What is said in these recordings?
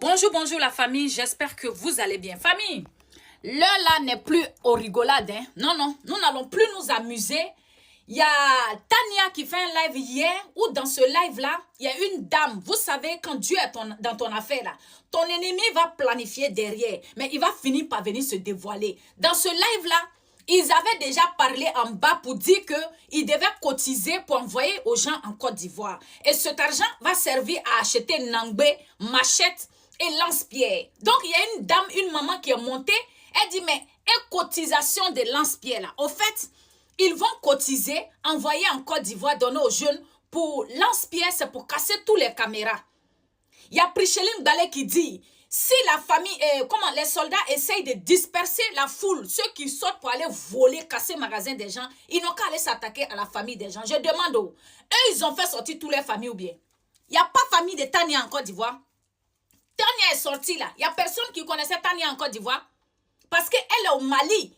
Bonjour la famille, j'espère que vous allez bien. Famille, l'heure là n'est plus aux rigolades. Hein? Non, nous n'allons plus nous amuser. Il y a Tania qui fait un live hier, où dans ce live-là, il y a une dame. Vous savez, quand Dieu est dans ton affaire là, ton ennemi va planifier derrière, mais il va finir par venir se dévoiler. Dans ce live-là, ils avaient déjà parlé en bas pour dire qu'ils devaient cotiser pour envoyer aux gens en Côte d'Ivoire. Et cet argent va servir à acheter Nangbé, machette et lance-pierre. Donc, il y a une dame, une maman qui est montée. Elle dit, mais et cotisation de lance-pierre là. Au fait, ils vont cotiser, envoyer en Côte d'Ivoire, donner aux jeunes pour lance-pierre, c'est pour casser tous les caméras. Il y a Pricheline Balé qui dit, si la famille, les soldats essayent de disperser la foule, ceux qui sortent pour aller voler, casser le magasin des gens, ils n'ont qu'à aller s'attaquer à la famille des gens. Je demande, eux, ils ont fait sortir toutes les familles ou bien? Il n'y a pas famille de Tania en Côte d'Ivoire. Tania est sortie là. Il n'y a personne qui connaissait Tania en Côte d'Ivoire. Parce qu'elle est au Mali.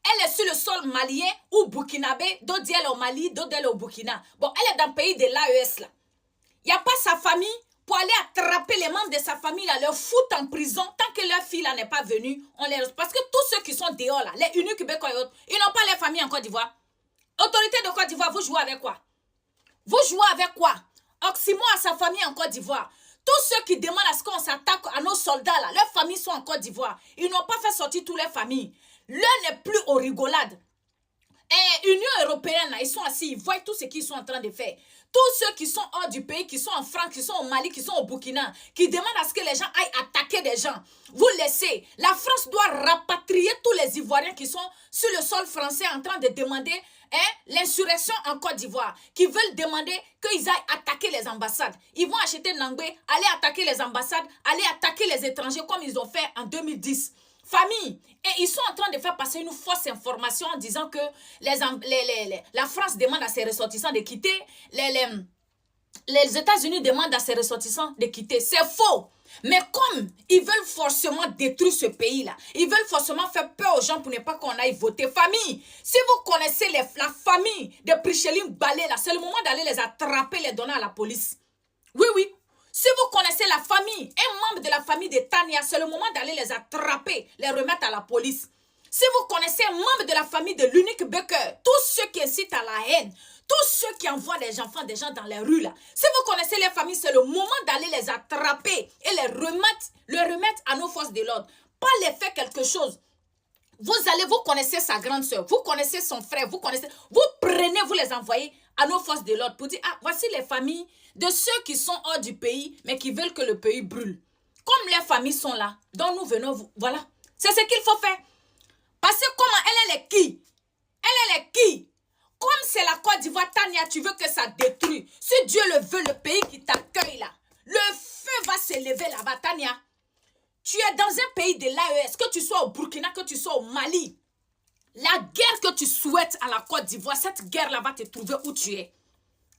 Elle est sur le sol malien ou burkinabé. D'autres disent elle est au Mali, d'autres elle est au Burkina. Bon, elle est dans le pays de l'AES là. Il n'y a pas sa famille pour aller attraper les membres de sa famille là, leur foutre en prison tant que leur fille là n'est pas venue. Parce que tous ceux qui sont dehors là, les UNU québécois et autres, ils n'ont pas les familles en Côte d'Ivoire. Autorité de Côte d'Ivoire, vous jouez avec quoi? Vous jouez avec quoi? Oximo a sa famille en Côte d'Ivoire. Tous ceux qui demandent à ce qu'on s'attaque à nos soldats là, leurs familles sont en Côte d'Ivoire. Ils n'ont pas fait sortir toutes les familles. L'heure n'est plus aux rigolades. Et Union européenne, là, ils sont assis, ils voient tout ce qu'ils sont en train de faire. Tous ceux qui sont hors du pays, qui sont en France, qui sont au Mali, qui sont au Burkina, qui demandent à ce que les gens aillent attaquer des gens. Vous laissez. La France doit rapatrier tous les Ivoiriens qui sont sur le sol français en train de demander l'insurrection en Côte d'Ivoire, qui veulent demander qu'ils aillent attaquer les ambassades. Ils vont acheter Nangbé, aller attaquer les ambassades, aller attaquer les étrangers comme ils ont fait en 2010. Famille, et ils sont en train de faire passer une fausse information en disant que la France demande à ses ressortissants de quitter, les États-Unis demandent à ses ressortissants de quitter. C'est faux. Mais comme ils veulent forcément détruire ce pays-là, ils veulent forcément faire peur aux gens pour ne pas qu'on aille voter. Famille, si vous connaissez la famille de Pricheline Balé, c'est le moment d'aller les attraper, les donner à la police. Oui. Si vous connaissez la famille, un membre de la famille de Tania, c'est le moment d'aller les attraper, les remettre à la police. Si vous connaissez un membre de la famille de l'unique Becker, tous ceux qui incitent à la haine, tous ceux qui envoient des enfants, des gens dans les rues là, si vous connaissez les familles, c'est le moment d'aller les attraper et les remettre à nos forces de l'ordre. Pas les faire quelque chose. Vous connaissez sa grande soeur, vous connaissez son frère, vous prenez, vous les envoyez à nos forces de l'ordre pour dire, ah, voici les familles de ceux qui sont hors du pays, mais qui veulent que le pays brûle. Comme les familles sont là, donc nous venons, voilà. C'est ce qu'il faut faire. Parce que comment elle est qui? Elle est qui? Comme c'est la Côte d'Ivoire, Tania, tu veux que ça détruise. Si Dieu le veut, le pays qui t'accueille là, le feu va s'élever là-bas, Tania. Tu es dans un pays de l'AES, que tu sois au Burkina, que tu sois au Mali. La guerre que tu souhaites à la Côte d'Ivoire, cette guerre-là va te trouver où tu es.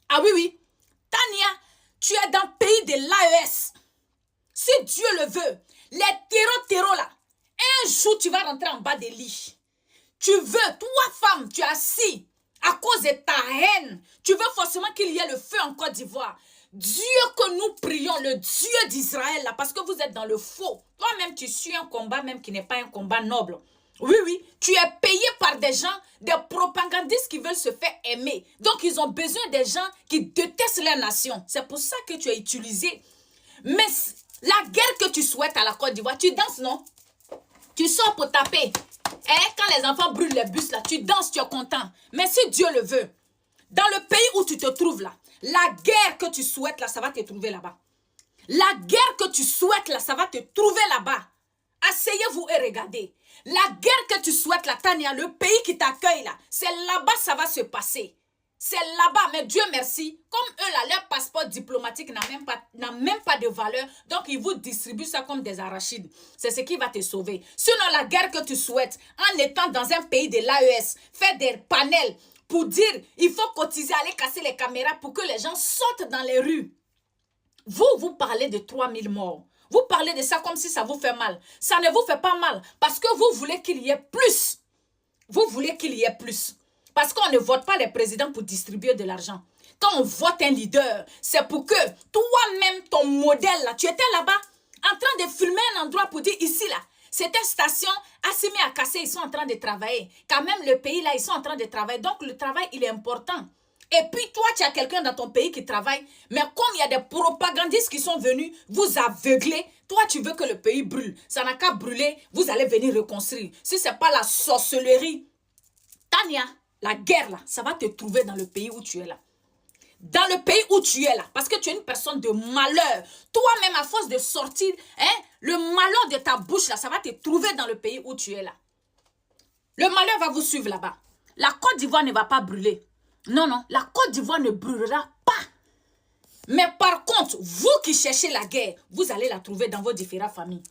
Ah oui. Tania, tu es dans le pays de l'AES. Si Dieu le veut, les terreaux là, un jour tu vas rentrer en bas des lits. Tu veux, toi femme, tu es assis à cause de ta haine. Tu veux forcément qu'il y ait le feu en Côte d'Ivoire. Dieu que nous prions, le Dieu d'Israël là, parce que vous êtes dans le faux. Toi-même, tu suis un combat même qui n'est pas un combat noble. Oui, tu es payé par des gens, des propagandistes qui veulent se faire aimer. Donc, ils ont besoin des gens qui détestent leur nation. C'est pour ça que tu es utilisé. Mais la guerre que tu souhaites à la Côte d'Ivoire, tu danses, non? Tu sors pour taper. Quand les enfants brûlent les bus, là, tu danses, tu es content. Mais si Dieu le veut, dans le pays où tu te trouves là, la guerre que tu souhaites là, ça va te trouver là-bas. La guerre que tu souhaites là, ça va te trouver là-bas. Asseyez-vous et regardez. La guerre que tu souhaites là, Tania, le pays qui t'accueille là, c'est là-bas ça va se passer. C'est là-bas, mais Dieu merci, comme eux là, leur passeport diplomatique n'a même pas de valeur, donc ils vous distribuent ça comme des arachides. C'est ce qui va te sauver. Sinon, la guerre que tu souhaites, en étant dans un pays de l'AES, faire des panels pour dire, il faut cotiser, aller casser les caméras pour que les gens sortent dans les rues. Vous parlez de 3000 morts. Vous parlez de ça comme si ça vous fait mal. Ça ne vous fait pas mal parce que vous voulez qu'il y ait plus. Vous voulez qu'il y ait plus. Parce qu'on ne vote pas les présidents pour distribuer de l'argent. Quand on vote un leader, c'est pour que toi-même, ton modèle, là, tu étais là-bas. en train de filmer un endroit pour dire ici là, cette station Assimi à Kassé, ils sont en train de travailler. Quand même le pays là, ils sont en train de travailler. Donc le travail, il est important. Et puis toi, tu as quelqu'un dans ton pays qui travaille. Mais comme il y a des propagandistes qui sont venus vous aveugler, toi tu veux que le pays brûle. Ça n'a qu'à brûler, vous allez venir reconstruire. Si ce n'est pas la sorcellerie, Tania, la guerre là, ça va te trouver dans le pays où tu es là. Dans le pays où tu es là, parce que tu es une personne de malheur. Toi-même, à force de sortir, le malheur de ta bouche là, ça va te trouver dans le pays où tu es là. Le malheur va vous suivre là-bas. La Côte d'Ivoire ne va pas brûler. Non, non, la Côte d'Ivoire ne brûlera pas. Mais par contre, vous qui cherchez la guerre, vous allez la trouver dans vos différentes familles.